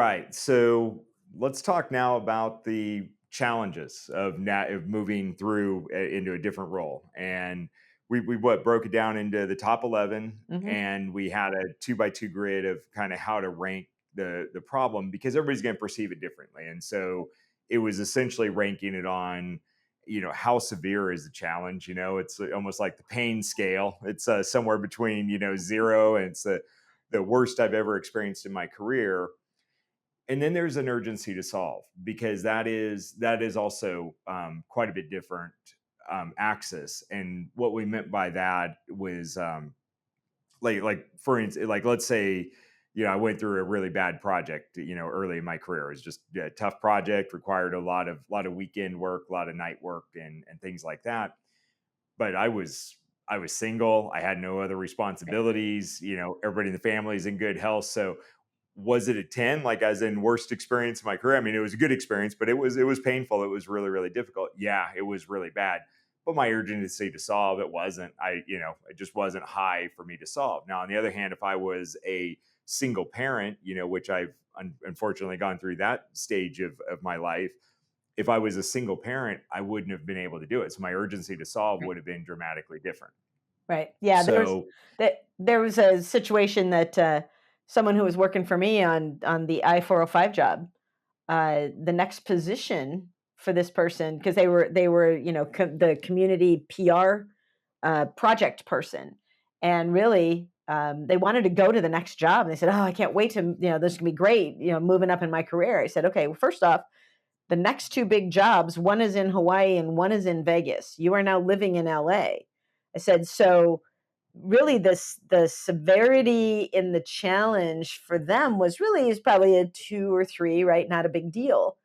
right. So let's talk now about the challenges of moving through into a different role. And we what broke it down into the top 11, Hmm. and we had a 2 by 2 grid of kind of how to rank the problem because everybody's going to perceive it differently. And so it was essentially ranking it on, how severe is the challenge. It's almost like the pain scale. It's somewhere between, zero, and it's the worst I've ever experienced in my career. And then there's an urgency to solve, because that is also quite a bit different axis. And what we meant by that was, like for instance, like let's say, I went through a really bad project, early in my career. It was just a tough project, required a lot of weekend work, a lot of night work, and things like that. But I was single. I had no other responsibilities. Everybody in the family is in good health. So was it a 10, like as in worst experience of my career? I mean, it was a good experience, but it was painful. It was really, really difficult. Yeah, it was really bad. But my urgency to solve it wasn't. It just wasn't high for me to solve. Now, on the other hand, if I was a single parent, which I've unfortunately gone through that stage of my life, if I was a single parent, I wouldn't have been able to do it. So my urgency to solve Right. would have been dramatically different. Right. Yeah. So There was a situation that someone who was working for me on the I-405 job, the next position for this person, because they were the community PR project person, and really they wanted to go to the next job. And they said, "Oh, I can't wait to this is gonna be great. Moving up in my career." I said, "Okay, well, first off, the next two big jobs, one is in Hawaii and one is in Vegas. You are now living in LA." I said, "So really the severity in the challenge for them was really is probably a 2 or 3, right? Not a big deal.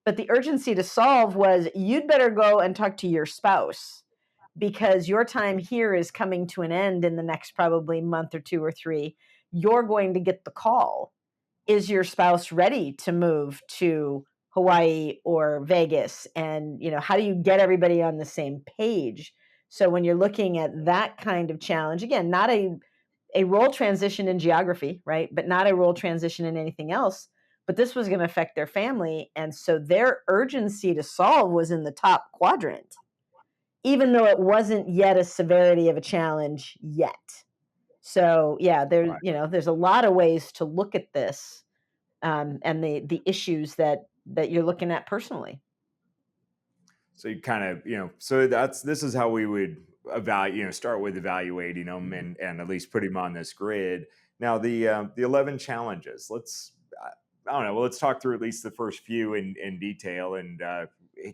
But the urgency to solve was you'd better go and talk to your spouse because your time here is coming to an end in the next probably month or 2 or 3. You're going to get the call. Is your spouse ready to move to Hawaii or Vegas? And, how do you get everybody on the same page? So when you're looking at that kind of challenge, again, not a role transition in geography, right? But not a role transition in anything else. But this was going to affect their family. And so their urgency to solve was in the top quadrant, even though it wasn't yet a severity of a challenge yet. So yeah, there's a lot of ways to look at this, and the issues that you're looking at personally. So you kind of, so this is how we would evaluate, start with evaluating them, Mhm. and at least put them on this grid. Now the 11 challenges. I don't know. Well, let's talk through at least the first few in detail, and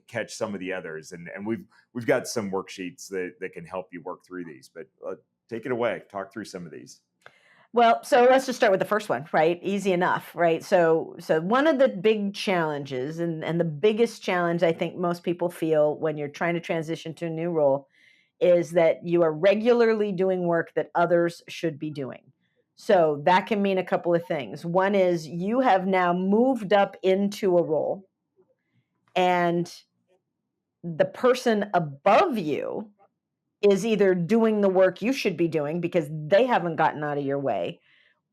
catch some of the others. And we've got some worksheets that can help you work through these. But take it away. Talk through some of these. Well, so let's just start with the first one, right? Easy enough, right? So one of the big challenges, and the biggest challenge I think most people feel when you're trying to transition to a new role, is that you are regularly doing work that others should be doing. So that can mean a couple of things. One is you have now moved up into a role, and the person above you is either doing the work you should be doing because they haven't gotten out of your way,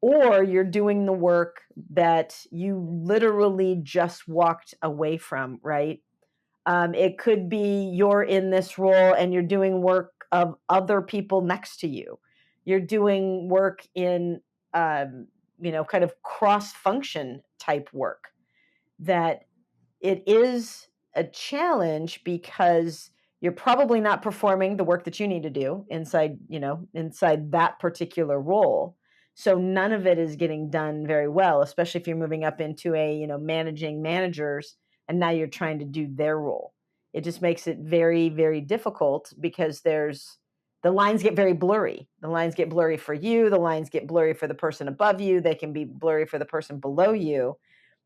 or you're doing the work that you literally just walked away from, right? It could be you're in this role and you're doing work of other people next to you. You're doing work in, kind of cross function type work that it is a challenge because you're probably not performing the work that you need to do inside that particular role. So none of it is getting done very well, especially if you're moving up into managing managers and now you're trying to do their role. It just makes it very, very difficult because the lines get very blurry. The lines get blurry for you, the lines get blurry for the person above you, they can be blurry for the person below you,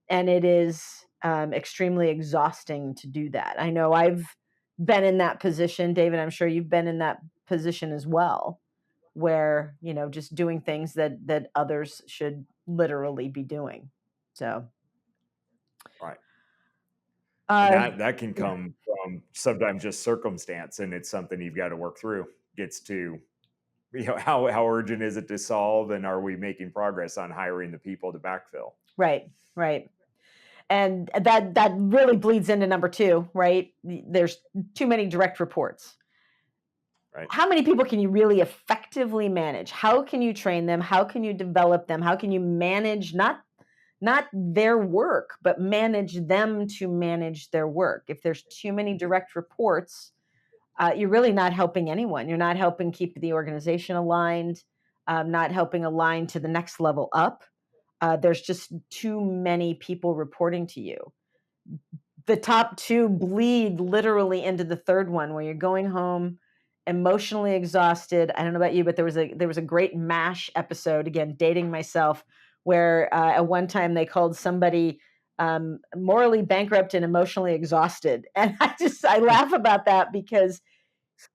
and it is extremely exhausting to do that. I know I've been in that position, David. I'm sure you've been in that position as well, where just doing things that others should literally be doing. So, Right. And uh, that can yeah, come from sometimes just circumstance, and it's something you've got to work through. Gets to, how urgent is it to solve, and are we making progress on hiring the people to backfill? right, right. And that really bleeds into number two, right? There's too many direct reports. Right. How many people can you really effectively manage? How can you train them? How can you develop them? How can you manage not their work, but manage them to manage their work? If there's too many direct reports, you're really not helping anyone. You're not helping keep the organization aligned, not helping align to the next level up. There's just too many people reporting to you. The top two bleed literally into the third one, where you're going home emotionally exhausted. I don't know about you, but there was a great MASH episode, again dating myself, where at one time they called somebody morally bankrupt and emotionally exhausted, and I laugh about that because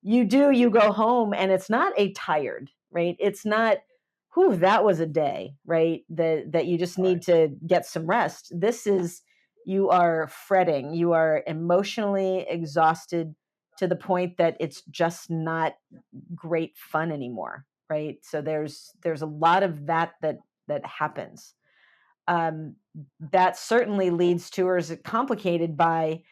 you go home and it's not a tired, right? It's not, whew, that was a day, right? That you just need Right. to get some rest. This is, you are fretting, you are emotionally exhausted to the point that it's just not great fun anymore, right? So there's a lot of that happens. um, that certainly leads to, or is complicated by,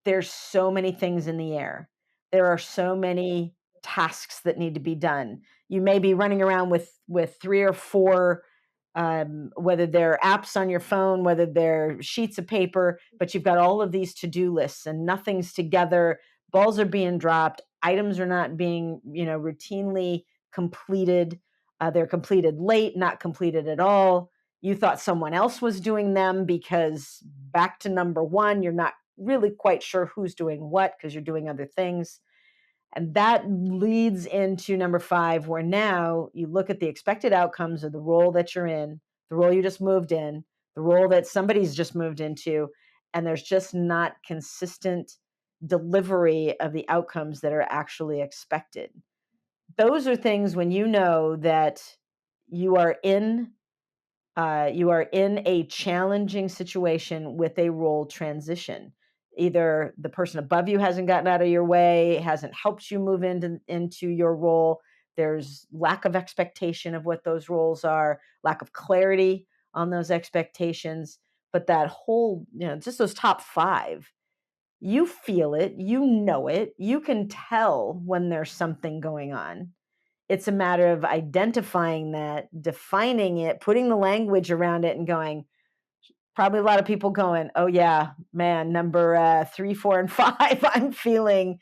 there's so many things in the air. There are so many tasks that need to be done. You may be running around with three or four, whether they're apps on your phone, whether they're sheets of paper, but you've got all of these to-do lists and nothing's together. Balls are being dropped. Items are not being, routinely completed. They're completed late, not completed at all. You thought someone else was doing them because back to number one, you're not really quite sure who's doing what because you're doing other things. And that leads into number five, where now you look at the expected outcomes of the role that you're in, the role you just moved in, the role that somebody's just moved into, and there's just not consistent delivery of the outcomes that are actually expected. Those are things when you know that you are in you are in a challenging situation with a role transition. Either the person above you hasn't gotten out of your way, hasn't helped you move into your role. There's lack of expectation of what those roles are, lack of clarity on those expectations. But that whole, just those top five, you feel it, you know it, you can tell when there's something going on. It's a matter of identifying that, defining it, putting the language around it, and going, probably a lot of people going, oh, yeah, man, number 3, 4, and 5, I'm feeling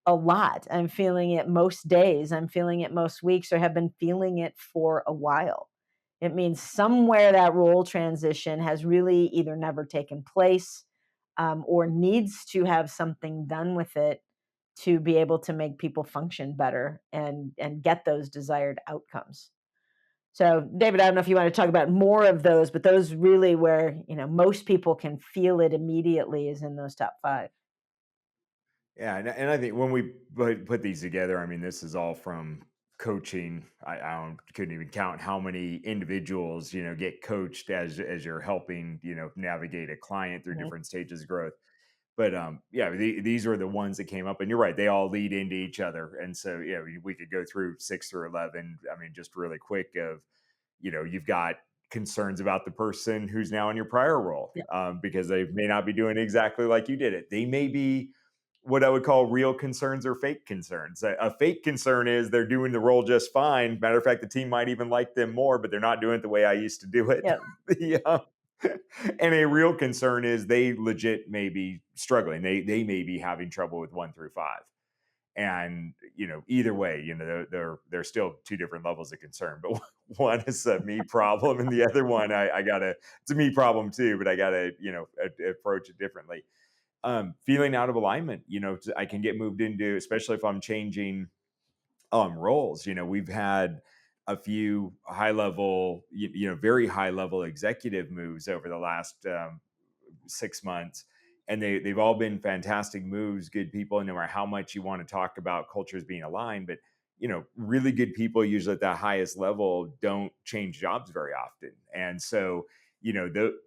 a lot. I'm feeling it most days. I'm feeling it most weeks, or have been feeling it for a while. It means somewhere that role transition has really either never taken place, or needs to have something done with it to be able to make people function better and get those desired outcomes. So, David, I don't know if you want to talk about more of those, but those really where, most people can feel it immediately is in those top five. Yeah, and I think when we put these together, I mean, this is all from coaching. I don't, couldn't even count how many individuals get coached as you're helping navigate a client through Right. different stages of growth. But yeah, these are the ones that came up, and you're right; they all lead into each other. And so yeah, we could go through 6 through 11. I mean, just really quick of you've got concerns about the person who's now in your prior role Yeah. because they may not be doing exactly like you did it. They may be what I would call real concerns or fake concerns. A fake concern is they're doing the role just fine. Matter of fact, the team might even like them more, but they're not doing it the way I used to do it. Yeah. Yeah. And a real concern is they legit may be struggling. They may be having trouble with 1 through 5. And either way, they're still two different levels of concern. But one is a me problem, and the other one I gotta, it's a me problem too, but I gotta approach it differently. Feeling out of alignment, I can get moved into, especially if I'm changing roles. We've had a few high level, very high level executive moves over the last 6 months, and they've all been fantastic moves, good people. And no matter how much you want to talk about cultures being aligned, but really good people usually at that highest level don't change jobs very often. And so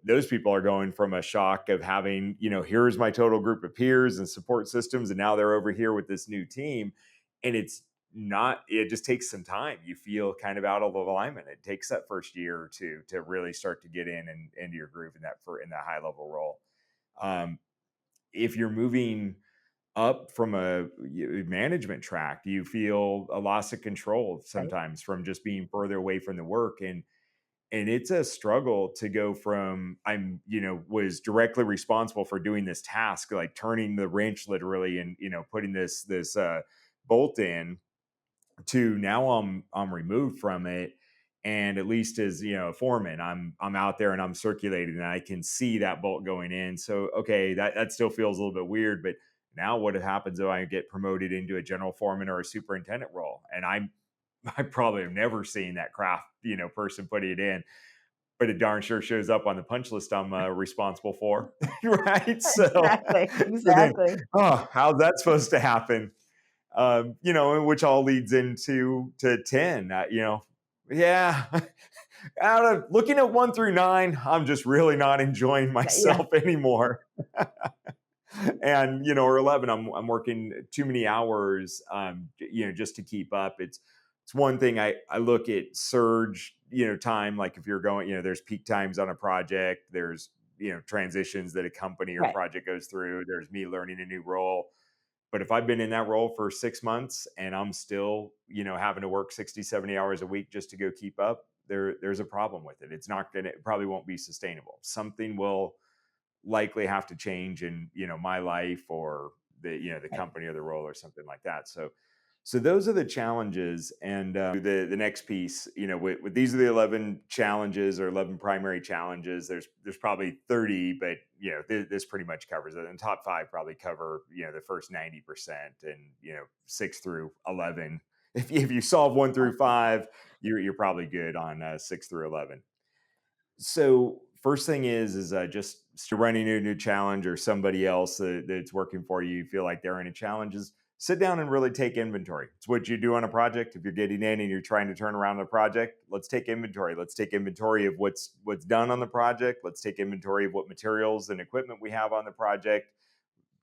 those people are going from a shock of having here's my total group of peers and support systems, and now they're over here with this new team. And it's not, it just takes some time. You feel kind of out of alignment. It takes that first year or two to really start to get into your groove in that high level role. Um, if you're moving up from a management track, you feel a loss of control Right. sometimes from just being further away from the work. And it's a struggle to go from was directly responsible for doing this task, like turning the wrench literally and putting this bolt in, to now I'm removed from it. And at least as a foreman, I'm out there and I'm circulating and I can see that bolt going in. So okay, that still feels a little bit weird. But now what happens if I get promoted into a general foreman or a superintendent role? And I probably have never seen that craft person put it in, but it darn sure shows up on the punch list I'm responsible for. Right. Exactly. So then, Exactly. oh, how's that supposed to happen? And which all leads into to 10. Yeah, out of looking at 1 through 9, I'm just really not enjoying Yeah. myself anymore. And or 11, I'm working too many hours, just to keep up. It's one thing. I look at surge time, like if you're going, there's peak times on a project, there's transitions that a company or Right. project goes through, there's me learning a new role. But if I've been in that role for 6 months and I'm still having to work 60, 70 hours a week just to go keep up, there's a problem with it. It's not gonna it probably won't be sustainable. Something will likely have to change in my life, or the Right. company or the role or something like that. So those are the challenges. And the next piece, with these are the 11 challenges, or 11 primary challenges. There's probably 30, but this pretty much covers it. And top 5 probably cover the first 90%, and 6 through 11. If you solve 1 through Awesome. 5, you're probably good on 6 through 11. So first thing is just running a new challenge, or somebody else that's working for you, you feel like they're in a challenge, is sit down and really take inventory. It's what you do on a project. If you're getting in and you're trying to turn around a project, let's take inventory. Let's take inventory of what's done on the project. Let's take inventory of what materials and equipment we have on the project.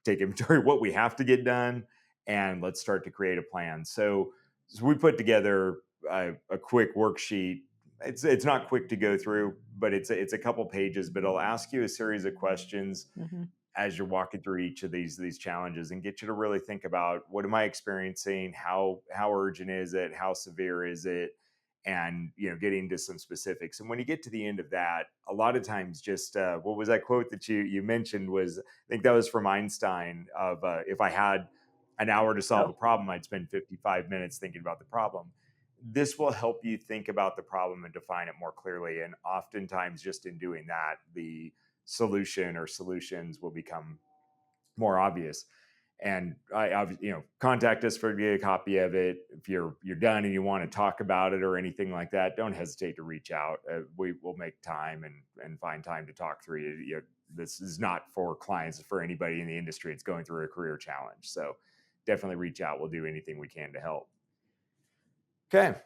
Take inventory of what we have to get done, and let's start to create a plan. So we put together a quick worksheet. It's not quick to go through, but it's a couple pages. But it'll ask you a series of questions Mhm. as you're walking through each of these challenges, and get you to really think about, what am I experiencing? How urgent is it? How severe is it? And getting into some specifics. And when you get to the end of that, a lot of times, just what was that quote that you mentioned? Was, I think that was from Einstein, of if I had an hour to solve a Oh, problem, I'd spend 55 minutes thinking about the problem. This will help you think about the problem and define it more clearly. And oftentimes, just in doing that, the solution or solutions will become more obvious. And contact us for get a copy of it. If you're done and you want to talk about it or anything like that, don't hesitate to reach out. We will make time and find time to talk through it. This is not for clients, it's for anybody in the industry. It's going through a career challenge. So definitely reach out. We'll do anything we can to help. Okay.